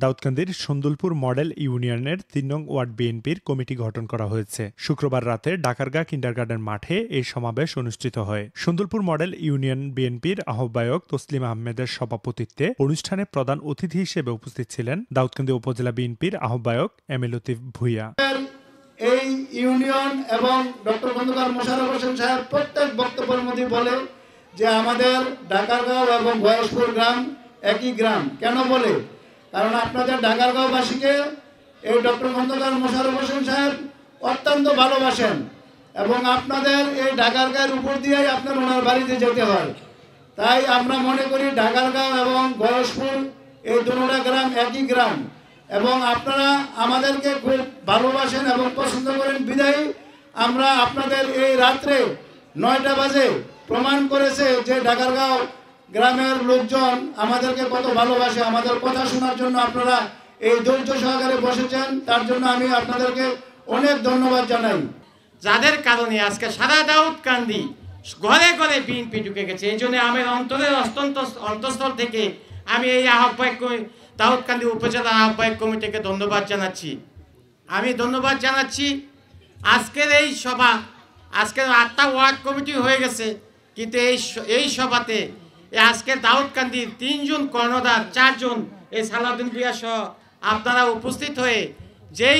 দাউদকান্দির সন্দুলপুর model ইউনিয়নের ৩ নং word বিএনপির কমিটি গঠন করা হয়েছে। শুক্রবার রাতে ডাকারগাঁ কিন্ডারগার্টেন মাঠে এই সমাবেশ অনুষ্ঠিত হয়। সন্দুলপুর মডেল ইউনিয়ন বিএনপির আহ্বায়ক তসলিমা আহমেদের সভাপতিত্বে অনুষ্ঠানে প্রধান অতিথি হিসেবে উপস্থিত ছিলেন দাউদকান্দি উপজেলা বিএনপির আহ্বায়ক এম এ লতিফ ভূঁইয়া। এই ইউনিয়ন এবং ডক্টর খন্দকার মোশাররফ হোসেন সাহেব প্রত্যেক বক্তব্যের মধ্যে বলে যে আমাদের ডাকারগাঁও এবং গয়েশপুর গ্রাম একই গ্রাম। কেন বলে? কারণ আপনাদের ডাকারগাঁওবাসীকে এই ডক্টর খন্দকার মোশাররফ হোসেন সাহেব অত্যন্ত ভালোবাসেন এবং আপনাদের এই ডাকারগাঁওয়ের উপর দিয়েই আপনার ওনার বাড়িতে যেতে হয়। তাই আমরা মনে করি ডাকারগাঁও এবং গয়েশপুর এই দুটো গ্রাম একই গ্রাম এবং আপনারা আমাদেরকে খুব ভালোবাসেন এবং পছন্দ করেন বিদায়ী আমরা আপনাদের এই রাত্রে ৯টা বাজে প্রমাণ করেছে যে ডাকারগাঁও গ্রামের লোকজন আমাদেরকে কত ভালোবাসে। আমাদের কথা শোনার জন্য আপনারা এই ধৈর্য সহকারে বসেছেন, তার জন্য আমি আপনাদেরকে অনেক ধন্যবাদ জানাই। যাদের কারণে আজকে সারা দাউদকান্দি ঘরে ঘরে বিএনপি ঢুকে গেছে, এই জন্য আমার অন্তরের অন্তঃস্থল থেকে আমি এই আহ্বায়ক দাউদকান্দি উপজেলা আহ্বায়ক কমিটিকে ধন্যবাদ জানাচ্ছি। আমি ধন্যবাদ জানাচ্ছি আজকের এই সভা, আজকের 8টা ওয়ার্ড কমিটি হয়ে গেছে, কিন্তু এই সভাতে আজকের দাউদকান্দির 3 জন কর্ণধার 4 জন এই সালাউদ্দিন ভূঁইয়া সহ আপনারা উপস্থিত হয়ে যেই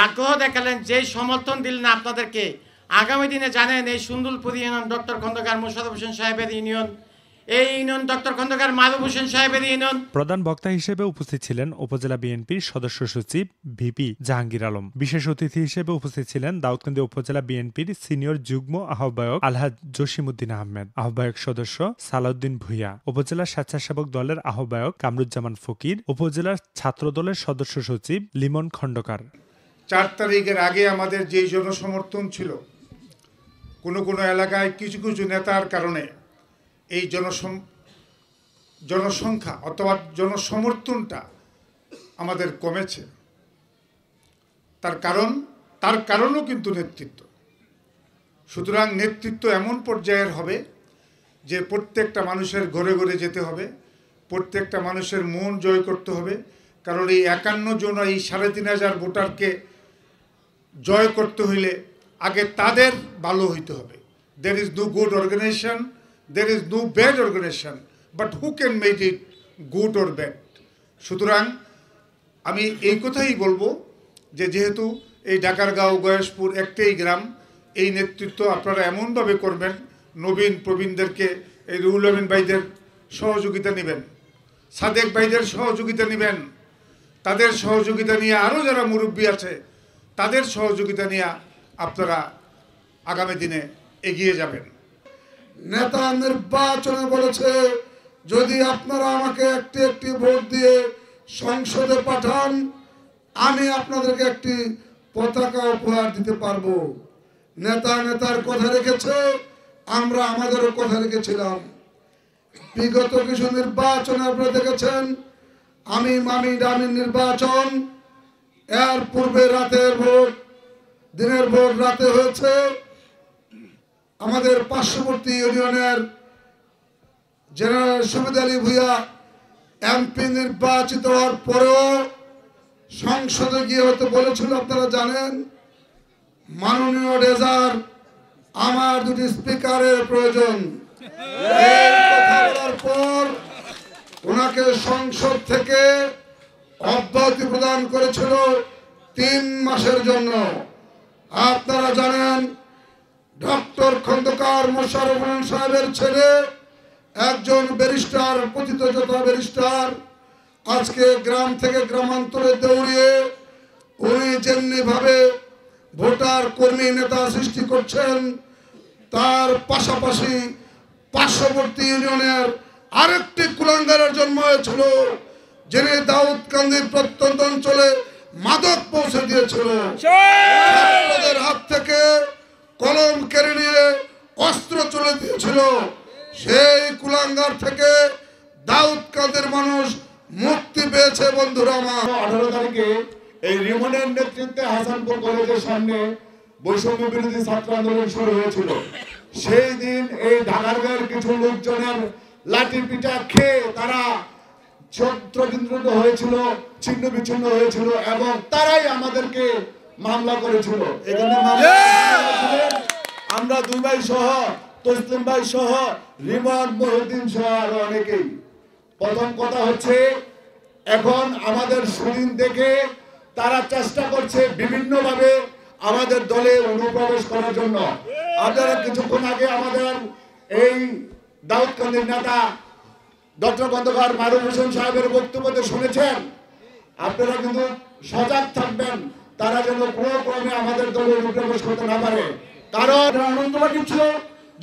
আগ্রহ দেখালেন, যেই সমর্থন দিলেন আপনাদেরকে, আগামী দিনে জানেন এই সন্দুলপুর ইউনিয়ন ডক্টর খন্দকার মোশাররফ হোসেন সাহেবের ইউনিয়ন, এই ইউনিয়ন ডক্টর খন্দকার মারুফ হোসেন সাহেবের ইউনিয়ন। প্রধান বক্তা হিসেবে উপস্থিত ছিলেন উপজেলা বিএনপির সদস্য সচিব ভিপি জাহাঙ্গীর আলম। বিশেষ অতিথি হিসেবে উপস্থিত ছিলেন দাউদকান্দি উপজেলা বিএনপির সিনিয়র যুগ্ম আহ্বায়ক আলহাজ জসিমউদ্দিন আহমেদ, আহ্বায়ক সদস্য সালাউদ্দিন ভূঁইয়া, উপজেলা স্বেচ্ছাসেবক দলের আহ্বায়ক কামরুজ্জামান ফকির, উপজেলার ছাত্র দলের সদস্য সচিব লিমন খন্দকার। 4 তারিখের আগে আমাদের যে জনসমর্থন ছিল, কোনো এলাকায় কিছু নেতার কারণে এই জনসংখ্যা অথবা জনসমর্থনটা আমাদের কমেছে। তার কারণও কিন্তু নেতৃত্ব। সুতরাং নেতৃত্ব এমন পর্যায়ের হবে যে প্রত্যেকটা মানুষের ঘরে ঘরে যেতে হবে, প্রত্যেকটা মানুষের মন জয় করতে হবে। কারণ এই 51 জন এই 3,500 ভোটারকে জয় করতে হইলে আগে তাদের ভালো হইতে হবে। There is no good organization, there is no bad organization, but who can make it good or bad? সুতরাং আমি এই কথাই বলবো যে যেহেতু এই ডাকারগাঁও গয়েশপুর একটাই গ্রাম, এই নেতৃত্ব আপনারা এমনভাবে করবেন, নবীন প্রবীণদেরকে এই রুহুল আমিন ভাইদের সহযোগিতা নেবেন, সাদেক ভাইদের সহযোগিতা নেবেন, তাদের সহযোগিতা নিয়ে আরও যারা মুরব্বী আছে তাদের সহযোগিতা নিয়ে আপনারা আগামী দিনে এগিয়ে যাবেন। নেতা নির্বাচনে বলেছে যদি আপনারা আমাকে একটি ভোট দিয়ে সংসদে পাঠান আমি আপনাদেরকে একটি পতাকা উপহার দিতে পারবো। নেতার কথা রেখেছে, আমরা আমাদেরও কথা রেখেছিলাম। বিগত কিছু নির্বাচনে আপনারা দেখেছেন আমি মামি ডামির নির্বাচন, এর পূর্বে রাতের ভোট, দিনের ভোট রাতে হয়েছে। আমাদের পার্শ্ববর্তী ইউনিয়নের জেনারেল সুবেদ আলী ভূঁইয়া এমপি নির্বাচিত হওয়ার পরেও সংসদে গিয়ে হতে বলেছিল, আপনারা জানেন মাননীয় রেজার আমার 2টি স্পিকারের প্রয়োজন। এই কথা বলার পর ওনাকে সংসদ থেকে অব্যাহতি প্রদান করেছিল 3 মাসের জন্য। আপনারা জানেন ডক্টর খন্দকার মোশাররফ হোসেন সাহেবের ছেলে একজন ব্যারিস্টার, পতিতযথা ব্যারিস্টার, আজকে গ্রাম থেকে গ্রামান্তরে দৌড়িয়ে উনি যেমনিভাবে ভোটার কর্মী নেতা সৃষ্টি করছেন, তার পাশাপাশি পার্শ্ববর্তী ইউনিয়নের আরেকটি কুলাঙ্গারের জন্ম হয়েছিল যিনি দাউদকান্দির প্রত্যন্ত অঞ্চলে মাদক পৌঁছে দিয়েছিল। ছাত্রদের হাত থেকে কলম কেড়ে নিয়ে অস্ত্র চলে দিয়েছিল। সেই কুলাঙ্গার থেকে দাউদকান্দির মানুষ মুক্তি পেয়েছে। বন্ধুরা আমার 18 তারিখে এই রিমনের নেতৃত্বে হাসানপুর কলেজের সামনে বৈষম্য বিরোধী ছাত্র আন্দোলন শুরু হয়েছিল। সেই দিন এই ঢাকার কিছু লোকজনের লাঠি পিটা খেয়ে তারা ছত্রবিন্দু হয়েছিল, ছিন্ন বিচ্ছিন্ন হয়েছিল এবং তারাই আমাদেরকে মামলা করেছিল। এখানে আমরা দুই ভাই সহ, তসলিম ভাই সহ, রিমন, মহিউদ্দিন সহ আরো অনেকেই। প্রথম কথা হচ্ছে, এখন আমাদের সুদিন দেখে তারা চেষ্টা করছে বিভিন্নভাবে আমাদের দলে অনুপ্রবেশ করার জন্য। আপনারা কিছুক্ষণ আগে আমাদের এই দাউদকান্দির নেতা ডক্টর খন্দকার মারুফ হোসেন সাহেবের বক্তব্যতে শুনেছেন। আপনারা কিন্তু সজাগ থাকবেন, তারা যেন কোনো ক্রমে আমাদের দলে অনুপ্রবেশ করতে না পারে। কারণ আনন্দবাদী ছিল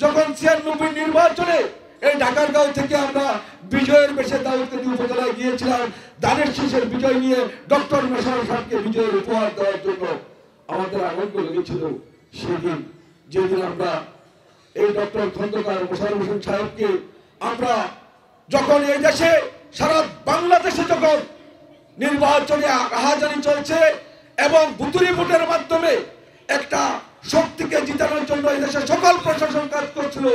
যখন 96 নির্বাচনে এই ঢাকারগাঁও থেকে আমরা বিজয়ের বেশে দাউদকান্দি উপজেলায় গিয়েছিলাম ধানের শীষের বিজয় নিয়ে ডক্টর মোশাররফ সাহেবকে বিজয়ের উপহার দেওয়ার জন্য। আমাদের আনন্দ লেগেছিল সেদিন, যেদিন আমরা এই ডক্টর খন্দকার মোশাররফ হোসেন সাহেবকে আমরা যখন এই দেশে সারা বাংলাদেশে যখন নির্বাচনে হাহাজারি চলছে এবং বুতুরি ভোটের মাধ্যমে একটা শক্তিকে জিতানোর জন্য এই দেশের সকল প্রশাসন কাজ করছিল,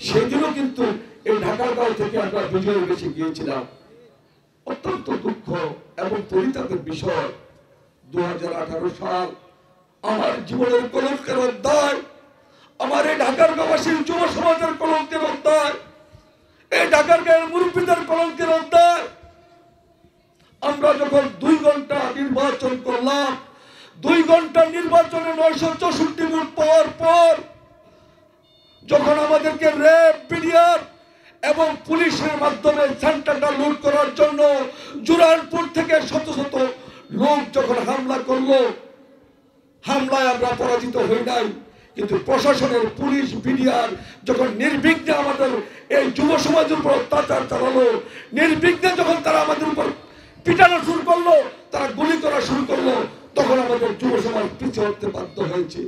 সেদিনও কিন্তু এই ঢাকারগাঁও থেকে আমরা বিজয়ের বেশি গিয়েছিলাম। অত্যন্ত দুঃখ এবং পরিতাপের বিষয়, 2018 সাল আমার জীবনের কলঙ্কের অধ্যায়, আমার এই ঢাকারগাঁওবাসীর যুব সমাজের কলঙ্কের অধ্যায়, এই ঢাকারগাঁওয়ের মুরব্বীদের কলঙ্কের অধ্যায়। আমরা যখন 2 ঘন্টা নির্বাচন করলাম, 2 ঘন্টা নির্বাচনে 964 ভোট পাওয়ার পর যখন আমাদেরকে র্যাব, বিডিআর এবং পুলিশের মাধ্যমে সেন্টারটা লুট করার জন্য জুরানপুর থেকে শত শত লোক যখন হামলা করলো, হামলায় আমরা পরাজিত হই নাই, কিন্তু প্রশাসনের পুলিশ, বিডিআর যখন নির্বিঘ্নে আমাদের এই যুব সমাজের উপর অত্যাচার চালালো, নির্বিঘ্নে যখন তারা আমাদের উপর পিটানো শুরু করলো, তারা গুলি করা শুরু করলো, তখন আমাদের যুব সমাজ পিছিয়ে হতে বাধ্য হয়েছে।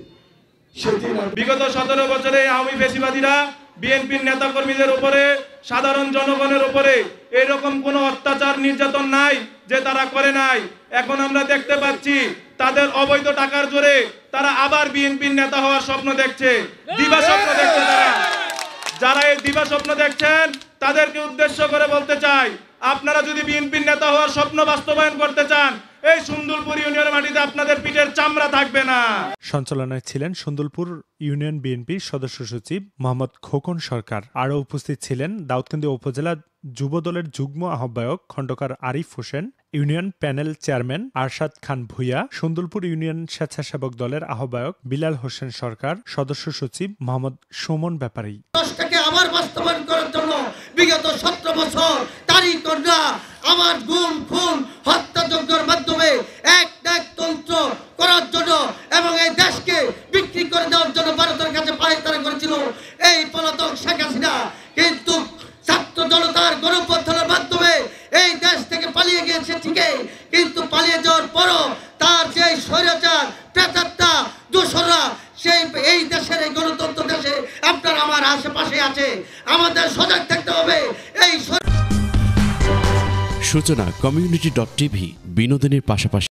সেদিন বিগত 17 বছরে আওয়ামী ফ্যাসিবাদীরা বিএনপির নেতা কর্মীদের উপরে, সাধারণ জনগণের উপরে এরকম কোনো অত্যাচার নির্যাতন নাই যে তারা করে নাই। এখন আমরা দেখতে পাচ্ছি তাদের অবৈধ টাকার জোরে তারা আবার বিএনপির নেতা হওয়ার স্বপ্ন দেখছে, দিবা স্বপ্ন দেখছে তারা। যারা এই দিবা স্বপ্ন দেখছেন তাদেরকে উদ্দেশ্য করে বলতে চাই, আপনারা যদি বিএনপির নেতা হওয়ার স্বপ্ন বাস্তবায়ন করতে চান, এই সুন্দরপুর ইউনিয়নের মাটিতে আপনাদের পিঠের চামড়া থাকবে না। সঞ্চালনায় ছিলেন সুন্দরপুর ইউনিয়ন বিএনপির সদস্য সচিব মোহাম্মদ খোকন সরকার। আরও উপস্থিত ছিলেন দাউদকান্দি উপজেলা যুবদলের যুগ্ম আহ্বায়ক Khandakar Arif Hossain, union panel chairman Arshad Khan Bhuiyan, Sundarpur union স্বেচ্ছাসেবক দলের আহ্বায়ক বিলাল হোসেন সরকার, সদস্য সচিব মোহাম্মদ সুমন ব্যাপারী। আবার বাস্তবায়ন করার জন্য বিগত 17 বছর তারই কন্যা আমার গুম, খুন, হত্যাযজ্ঞের মাধ্যমে একতন্ত্র করার জন্য এবং এই দেশকে বিক্রি করে দেওয়ার জন্য ভারতের কাছে পায়তারা করেছিল এই পলাতক শেখ হাসিনা। কিন্তু ছাত্র জনতার গণঅভ্যুত্থানের মাধ্যমে এই দেশ থেকে পালিয়ে গিয়েছে ঠিকই, কিন্তু পালিয়ে যাওয়ার পরও তার যে স্বৈরাচার প্রেতাত্মা দোসররা সেই এই দেশের এই গণতন্ত্র দেশে আপনার আমার আশেপাশে আছে, আমাদের সজাগ থাকতে হবে। এই সূচনা community.tv বিনোদনের পাশাপাশি